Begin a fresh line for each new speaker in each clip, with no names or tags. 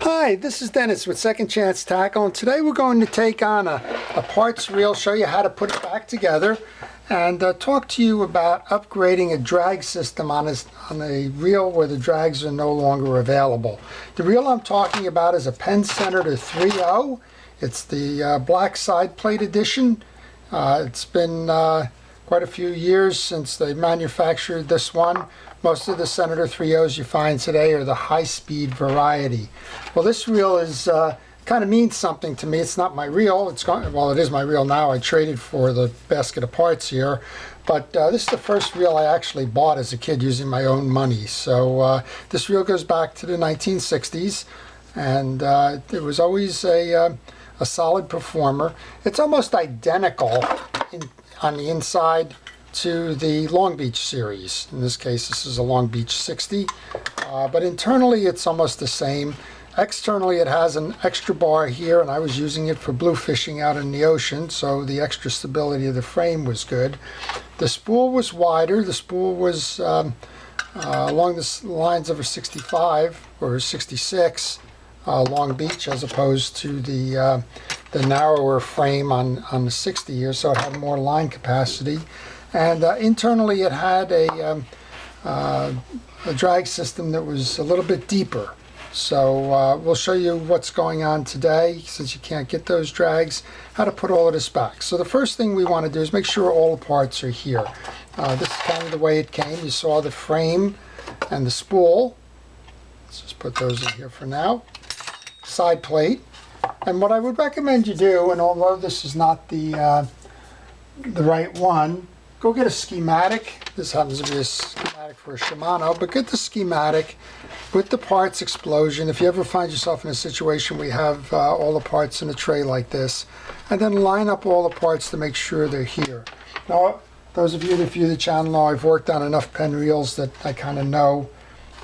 Hi, this is Dennis with Second Chance Tackle, and today we're going to take on a parts reel, show you how to put it back together, and talk to you about upgrading a drag system on a reel where the drags are no longer available. The reel I'm talking about is a Penn Senator 3.0. It's the black side plate edition. It's been quite a few years since they manufactured this one. Most of the Senator 3.0s you find today are the high-speed variety. Well, this reel is kind of means something to me. It's not my reel. Well, it is my reel now. I traded for the basket of parts here, but this is the first reel I actually bought as a kid using my own money. So this reel goes back to the 1960s, and it was always a solid performer. It's almost identical on the inside to the Long Beach series. In this case, this is a Long Beach 60, but internally it's almost the same. Externally, it has an extra bar here, and I was using it for blue fishing out in the ocean, so the extra stability of the frame was good. The spool was wider. The spool was along the lines of a 65 or a 66 Long Beach, as opposed to the narrower frame on the 60 here, so it had more line capacity. And internally it had a drag system that was a little bit deeper. So we'll show you what's going on today, since you can't get those drags, how to put all of this back. So the first thing we want to do is make sure all the parts are here. This is kind of the way it came. You saw the frame and the spool. Let's just put those in here for now. Side plate. And what I would recommend you do, and although this is not the right one, go get a schematic. This happens to be a schematic for a Shimano, but get the schematic with the parts explosion. If you ever find yourself in a situation where you have all the parts in a tray like this, and then line up all the parts to make sure they're here. Now, those of you that view the channel know I've worked on enough Penn reels that I kind of know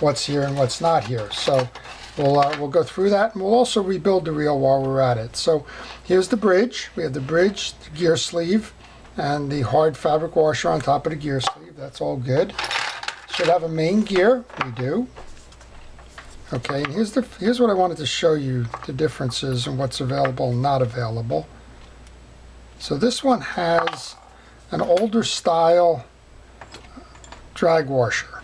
what's here and what's not here. So we'll go through that, and we'll also rebuild the reel while we're at it. So here's the bridge. We have the bridge, the gear sleeve, and the hard fabric washer on top of the gear sleeve. That's all good. Should have a main gear. We do. Okay, and here's what I wanted to show you, the differences and what's available and not available. So this one has an older style drag washer.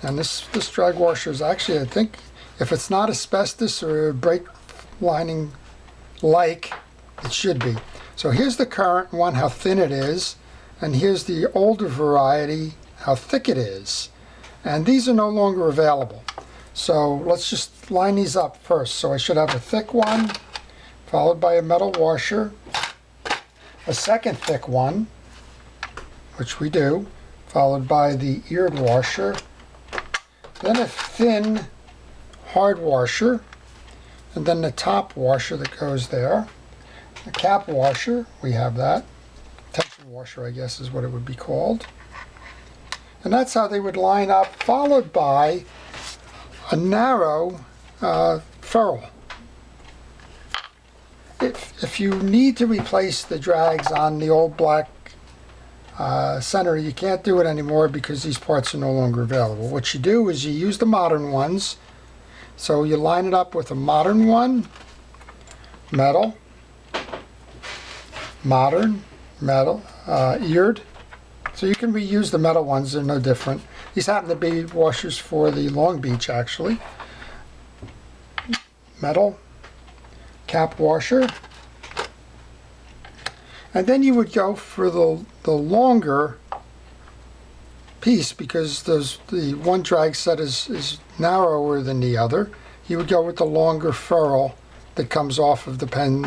And this drag washer is actually, I think, if it's not asbestos or brake lining like, it should be. So here's the current one, how thin it is, and here's the older variety, how thick it is. And these are no longer available. So let's just line these up first. So I should have a thick one, followed by a metal washer, a second thick one, which we do, followed by the eared washer, then a thin hard washer, and then the top washer that goes there. A cap washer, we have that. Tension washer, I guess, is what it would be called. And that's how they would line up, followed by a narrow ferrule. If you need to replace the drags on the old black Senator, you can't do it anymore because these parts are no longer available. What you do is you use the modern ones. So you line it up with a modern one, metal, modern, metal, eared. So you can reuse the metal ones, they're no different. These happen to be washers for the Long Beach, actually. Metal, cap washer. And then you would go for the longer piece, because the one drag set is narrower than the other. You would go with the longer ferrule that comes off of the Penn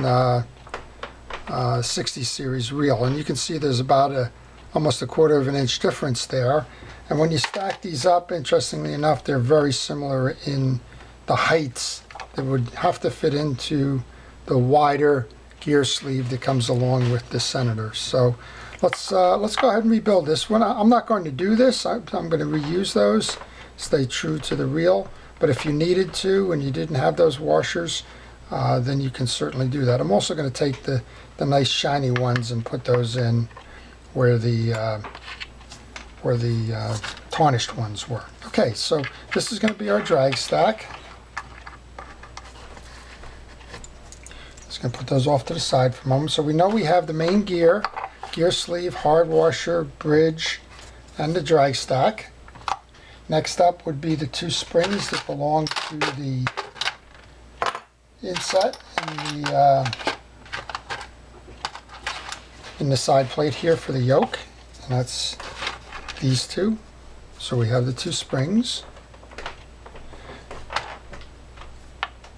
60 series reel, and you can see there's about almost a 1/4 of an inch difference there. And when you stack these up, interestingly enough, they're very similar in the heights that would have to fit into the wider gear sleeve that comes along with the Senator. So let's go ahead and rebuild this one. I'm not going to do this. I'm going to reuse those, stay true to the reel. But if you needed to and you didn't have those washers, then you can certainly do that. I'm also going to take the nice shiny ones and put those in where the tarnished ones were. Okay, so this is going to be our drag stack. and put those off to the side for a moment. So we know we have the main gear, gear sleeve, hard washer, bridge, and the drag stack. Next up would be the two springs that belong to the inset in the side plate here for the yoke, and that's these two. So we have the two springs.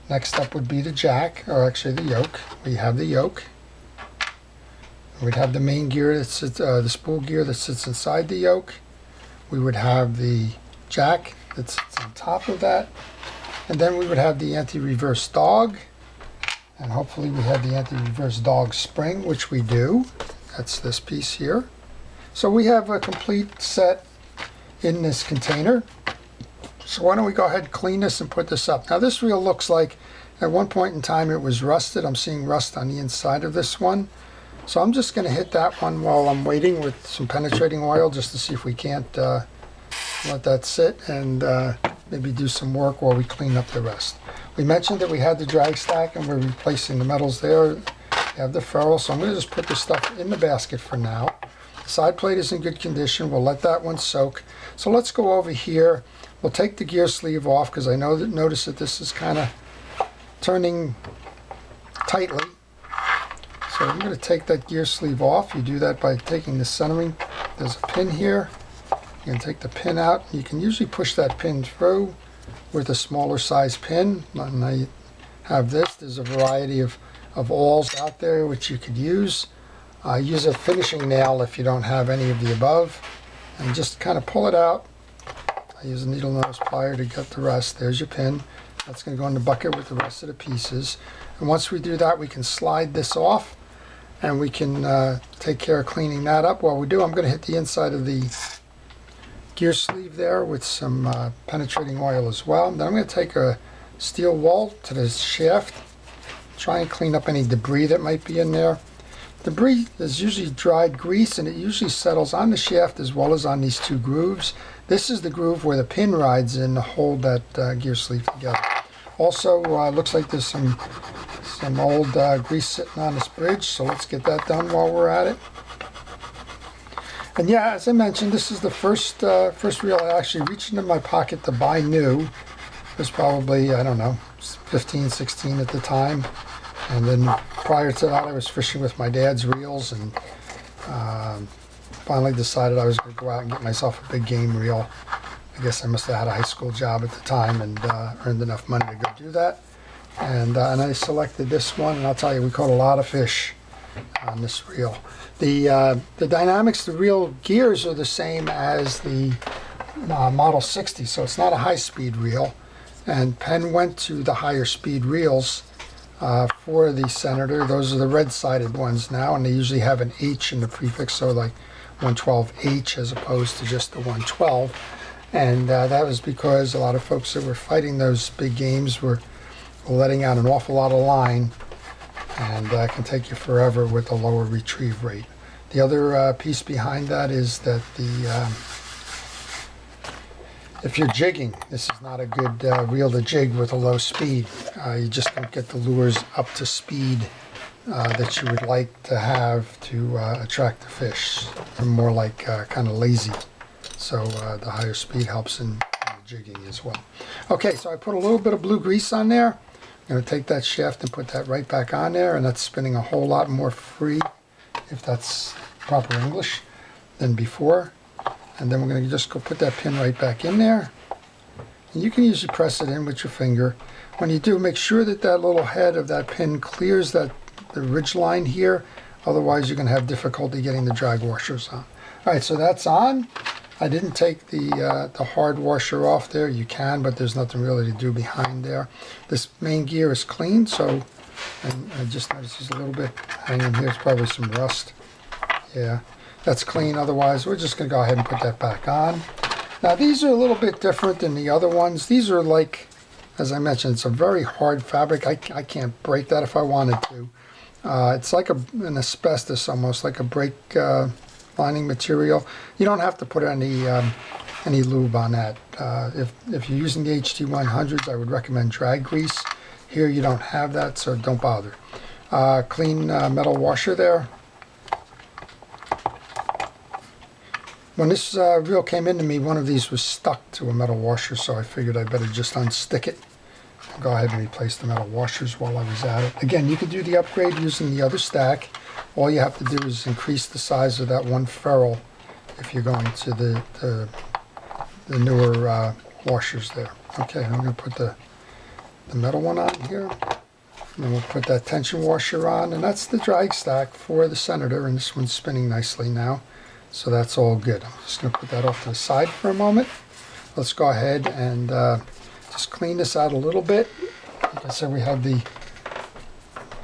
Next up would be the jack, or actually the yoke. We have the yoke. We'd have the main gear that sits, the spool gear that sits inside the yoke. We would have the jack that sits on top of that. And then we would have the anti-reverse dog. And hopefully we have the anti-reverse dog spring, which we do. That's this piece here. So we have a complete set in this container. So why don't we go ahead and clean this and put this up. Now this reel looks like at one point in time it was rusted. I'm seeing rust on the inside of this one. So I'm just going to hit that one while I'm waiting with some penetrating oil just to see if we can't let that sit and maybe do some work while we clean up the rest. We mentioned that we had the drag stack and we're replacing the metals there. We have the ferrule, so I'm going to just put this stuff in the basket for now. The side plate is in good condition. We'll let that one soak. So let's go over here. We'll take the gear sleeve off because I notice that this is kind of turning tightly. So I'm going to take that gear sleeve off. You do that by taking the centering. There's a pin here. You can take the pin out. You can usually push that pin through with a smaller size pin. Now you have this. There's a variety of awls out there which you could use. Use a finishing nail if you don't have any of the above. And just kind of pull it out. I use a needle nose plier to get the rest. There's your pin. That's going to go in the bucket with the rest of the pieces. And once we do that, we can slide this off and we can take care of cleaning that up. While we do, I'm going to hit the inside of the gear sleeve there with some penetrating oil as well. Then I'm going to take a steel wool to the shaft, try and clean up any debris that might be in there. Debris is usually dried grease and it usually settles on the shaft as well as on these two grooves. This is the groove where the pin rides in to hold that gear sleeve together. Also, looks like there's some old grease sitting on this bridge, so let's get that done while we're at it. And yeah, as I mentioned, this is the first reel I actually reached into my pocket to buy new. It was probably, I don't know, 15, 16 at the time. And then prior to that, I was fishing with my dad's reels and finally decided I was going to go out and get myself a big game reel. I guess I must have had a high school job at the time and earned enough money to go do that. And I selected this one, and I'll tell you, we caught a lot of fish on this reel. The dynamics, the reel gears are the same as the Model 60, so it's not a high-speed reel. And Penn went to the higher speed reels for the Senator. Those are the red-sided ones now, and they usually have an H in the prefix, so like 112H as opposed to just the 112. And that was because a lot of folks that were fighting those big games were letting out an awful lot of line, and can take you forever with a lower retrieve rate. The other piece behind that is that if you're jigging, this is not a good reel to jig with a low speed. You just don't get the lures up to speed that you would like to have to attract the fish. They're more like kind of lazy. So the higher speed helps in the jigging as well. Okay, so I put a little bit of blue grease on there. I'm going to take that shaft and put that right back on there, and that's spinning a whole lot more free, if that's proper English, than before. And then we're going to just go put that pin right back in there. And you can usually press it in with your finger. When you do, make sure that that little head of that pin clears the ridge line here. Otherwise, you're going to have difficulty getting the drag washers on. All right, so that's on. I didn't take the hard washer off there. You can, but there's nothing really to do behind there. This main gear is clean, so and I just noticed there's a little bit hanging here. It's probably some rust. Yeah, that's clean. Otherwise, we're just going to go ahead and put that back on. Now, these are a little bit different than the other ones. These are like, as I mentioned, it's a very hard fabric. I can't break that if I wanted to. It's like an asbestos, almost like a brake lining material. You don't have to put any lube on that. If you're using the HT100s, I would recommend drag grease. Here you don't have that, so don't bother. clean metal washer there. When this reel came into me, one of these was stuck to a metal washer, so I figured I better just unstick it and go ahead and replace the metal washers while I was at it. Again, you could do the upgrade using the other stack. All you have to do is increase the size of that one ferrule if you're going to the newer washers there. Okay, I'm going to put the metal one on here. And then we'll put that tension washer on, and that's the drag stack for the Senator, and this one's spinning nicely now. So that's all good. I'm just going to put that off to the side for a moment. Let's go ahead and just clean this out a little bit. Like I said, we have the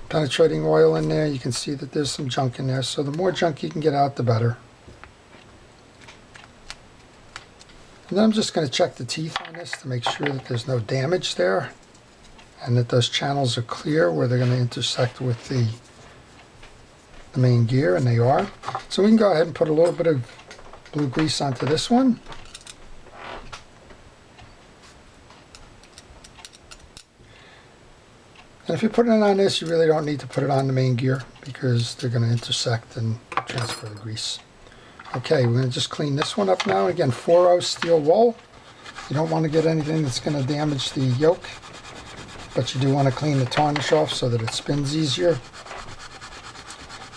penetrating oil in there. You can see that there's some junk in there. So the more junk you can get out, the better. And then I'm just going to check the teeth on this to make sure that there's no damage there and that those channels are clear where they're going to intersect with the main gear, and they are. So we can go ahead and put a little bit of blue grease onto this one. And if you're putting it on this, you really don't need to put it on the main gear because they're going to intersect and transfer the grease. Okay, we're going to just clean this one up now. Again, 4/0 steel wool. You don't want to get anything that's going to damage the yoke, but you do want to clean the tarnish off so that it spins easier.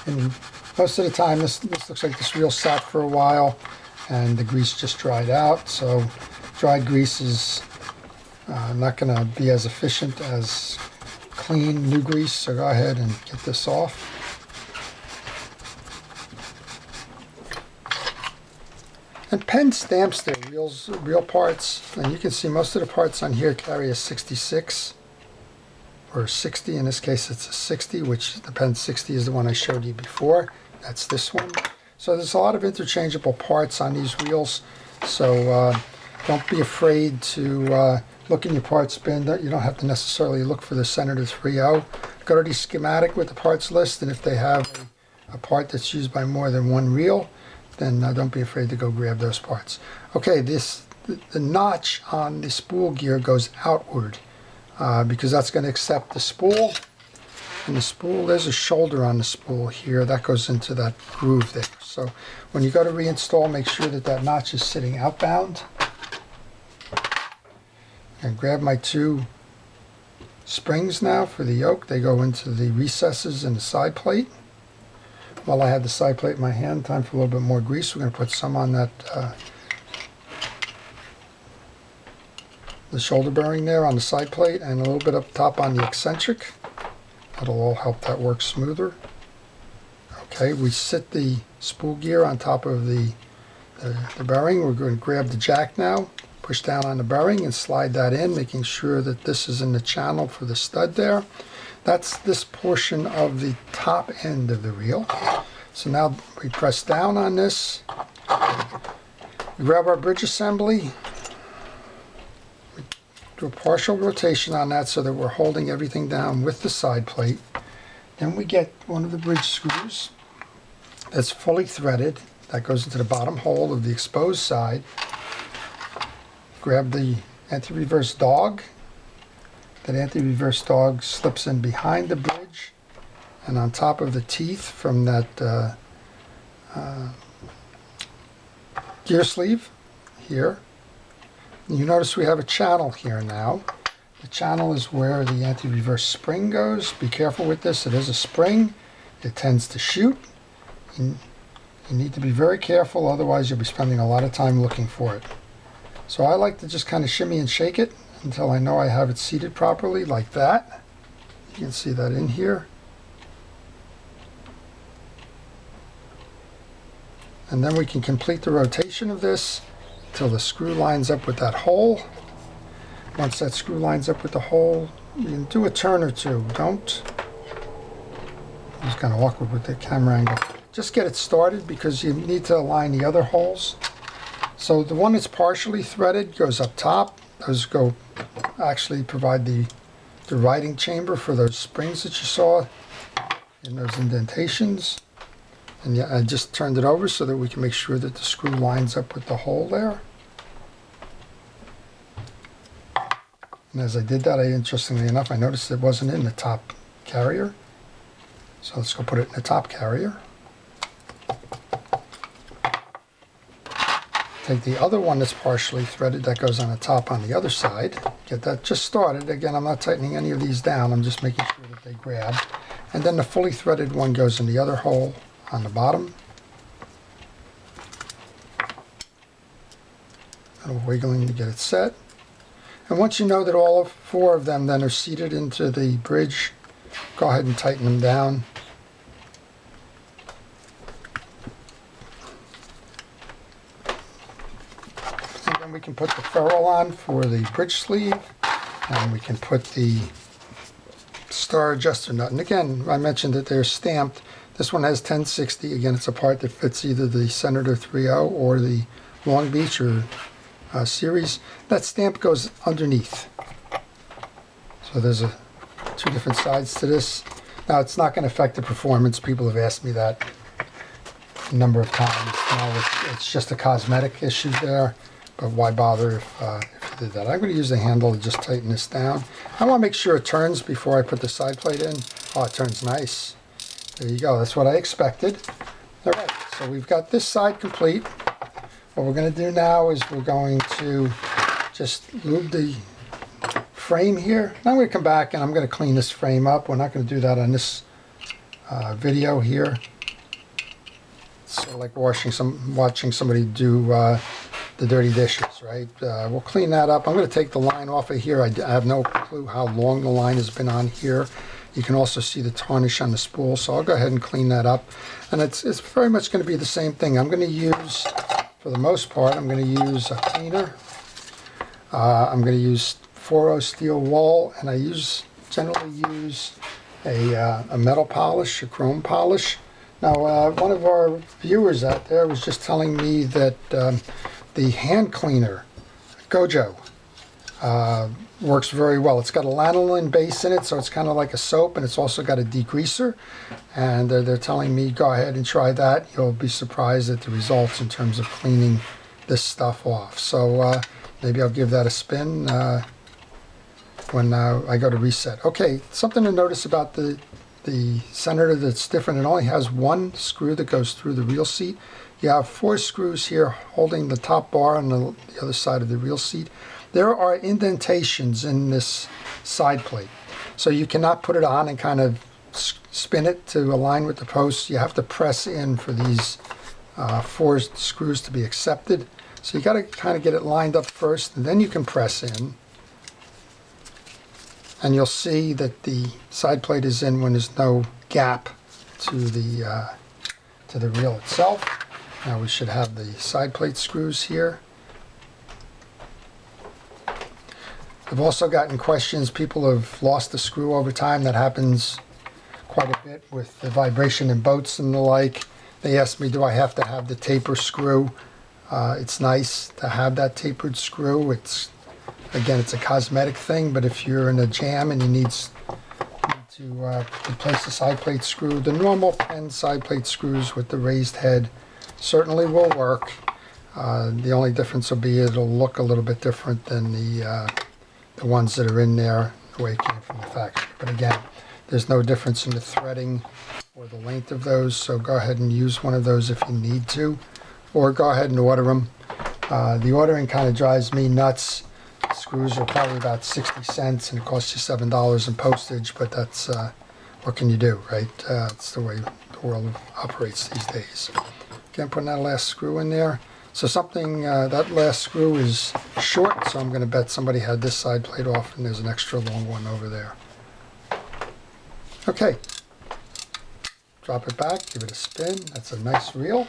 And most of the time, this looks like this reel sat for a while and the grease just dried out. So dried grease is not going to be as efficient as clean new grease. So go ahead and get this off. And Penn stamps their reel parts, and you can see most of the parts on here carry a 66. Or 60, in this case it's a 60, which the Penn 60 is the one I showed you before. That's this one. So there's a lot of interchangeable parts on these reels, so don't be afraid to look in your parts bin. You don't have to necessarily look for the Senator 3.0. Go to the schematic with the parts list, and if they have a part that's used by more than one reel, then don't be afraid to go grab those parts. Okay, the notch on the spool gear goes outward. Because that's going to accept the spool, and the spool, there's a shoulder on the spool here that goes into that groove there. So when you go to reinstall, make sure that that notch is sitting outbound. And grab my two springs now for the yoke. They go into the recesses in the side plate. While I have the side plate in my hand, time for a little bit more grease. We're going to put some on that the shoulder bearing there on the side plate, and a little bit up top on the eccentric. That'll all help that work smoother. Okay, we sit the spool gear on top of the bearing. We're going to grab the jack now, push down on the bearing and slide that in, making sure that this is in the channel for the stud there. That's this portion of the top end of the reel. So now we press down on this. We grab our bridge assembly. Do a partial rotation on that so that we're holding everything down with the side plate. Then we get one of the bridge screws that's fully threaded. That goes into the bottom hole of the exposed side. Grab the anti-reverse dog. That anti-reverse dog slips in behind the bridge and on top of the teeth from that gear sleeve here. You notice we have a channel here now. The channel is where the anti-reverse spring goes. Be careful with this. It is a spring. It tends to shoot. You need to be very careful, otherwise you'll be spending a lot of time looking for it. So I like to just kind of shimmy and shake it until I know I have it seated properly, like that. You can see that in here. And then we can complete the rotation of this until the screw lines up with that hole. Once that screw lines up with the hole, you can do a turn or two. Don't. It's kind of awkward with the camera angle. Just get it started because you need to align the other holes. So the one that's partially threaded goes up top. Those go actually provide the riding chamber for those springs that you saw in those indentations. And yeah, I just turned it over so that we can make sure that the screw lines up with the hole there. And as I did that, interestingly enough, I noticed it wasn't in the top carrier. So let's go put it in the top carrier. Take the other one that's partially threaded that goes on the top on the other side. Get that just started. Again, I'm not tightening any of these down. I'm just making sure that they grab. And then the fully threaded one goes in the other hole on the bottom. A little wiggling to get it set. And once you know that all 4 of them then are seated into the bridge, go ahead and tighten them down. And then we can put the ferrule on for the bridge sleeve, and we can put the star adjuster nut. And again, I mentioned that they're stamped. This one has 1060. Again, it's a part that fits either the Senator 3.0 or the Long Beach or series. That stamp goes underneath. So there's 2 different sides to this. Now, it's not going to affect the performance. People have asked me that a number of times. No, it's just a cosmetic issue there, but why bother if you did that? I'm going to use the handle to just tighten this down. I want to make sure it turns before I put the side plate in. Oh, it turns nice. There you go. That's what I expected. All right, so we've got this side complete. What we're going to do now is we're going to just lube the frame here. Now I'm going to come back and I'm going to clean this frame up. We're not going to do that on this video here. It's sort of like watching somebody do the dirty dishes, right? We'll clean that up. I'm going to take the line off of here. I have no clue how long the line has been on here. You can also see the tarnish on the spool, so I'll go ahead and clean that up. And it's very much going to be the same thing. I'm going to use, for the most part, I'm going to use a cleaner. I'm going to use 4.0 steel wool, and I generally use a metal polish, a chrome polish. Now, one of our viewers out there was just telling me that the hand cleaner, Gojo, works very well. It's got a lanolin base in it, so it's kind of like a soap, and it's also got a degreaser. And they're telling me go ahead and try that. You'll be surprised at the results in terms of cleaning this stuff off. So maybe I'll give that a spin when I go to reset. Okay, something to notice about the Senator that's different. It only has 1 screw that goes through the reel seat. You have 4 screws here holding the top bar on the other side of the reel seat. There are indentations in this side plate, so you cannot put it on and kind of spin it to align with the posts. You have to press in for these 4 screws to be accepted. So you got to kind of get it lined up first, and then you can press in. And you'll see that the side plate is in when there's no gap to the reel itself. Now we should have the side plate screws here. I've also gotten questions. People have lost a screw over time. That happens quite a bit with the vibration in boats and the like. They asked me, do I have to have the taper screw? It's nice to have that tapered screw. Again, it's a cosmetic thing, but if you're in a jam and you need to replace the side plate screw, the normal Penn side plate screws with the raised head certainly will work. The only difference will be it'll look a little bit different than the ones that are in there the way it came from the factory. But again, there's no difference in the threading or the length of those, so go ahead and use one of those if you need to, or go ahead and order them. The ordering kind of drives me nuts. Screws are probably about 60 cents and it costs you $7 in postage, but that's what can you do, right? It's the way the world operates these days. Again, putting that last screw in there. So that last screw is short, so I'm going to bet somebody had this side plate off and there's an extra long one over there. Okay, drop it back, give it a spin. That's a nice reel.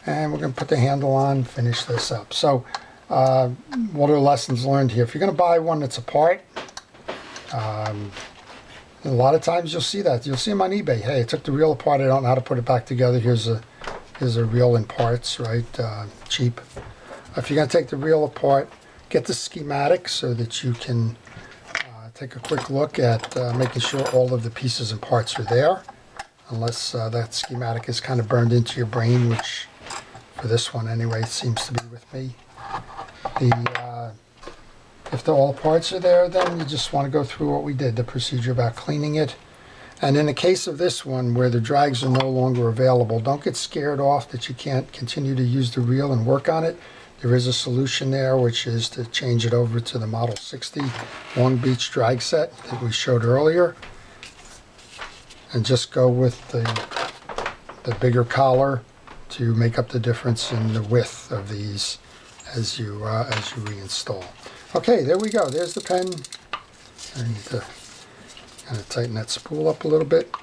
And we're going to put the handle on, finish this up. So what are lessons learned here? If you're going to buy one that's apart, a lot of times you'll see that. You'll see them on eBay. Hey, I took the reel apart. I don't know how to put it back together. Here's a reel in parts, right? Cheap. If you're going to take the reel apart, get the schematic so that you can take a quick look at making sure all of the pieces and parts are there. Unless that schematic is kind of burned into your brain, which for this one anyway, it seems to be with me. If all the parts are there, then you just want to go through what we did, the procedure about cleaning it. And in the case of this one, where the drags are no longer available, don't get scared off that you can't continue to use the reel and work on it. There is a solution there, which is to change it over to the Model 60 Long Beach drag set that we showed earlier. And just go with the bigger collar to make up the difference in the width of these as you reinstall. Okay, there we go. There's the pen. I need to kind of tighten that spool up a little bit.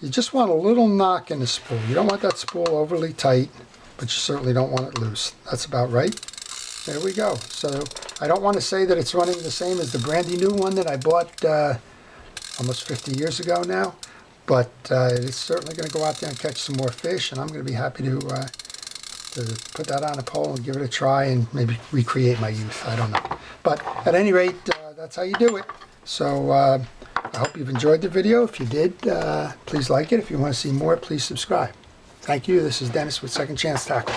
You just want a little knock in the spool. You don't want that spool overly tight, but you certainly don't want it loose. That's about right. There we go. So I don't want to say that it's running the same as the brandy new one that I bought almost 50 years ago now, but it's certainly going to go out there and catch some more fish, and I'm going to be happy to put that on a pole and give it a try and maybe recreate my youth. I don't know. But at any rate, that's how you do it. So I hope you've enjoyed the video. If you did, please like it. If you want to see more, please subscribe. Thank you. This is Dennis with Second Chance Tackle.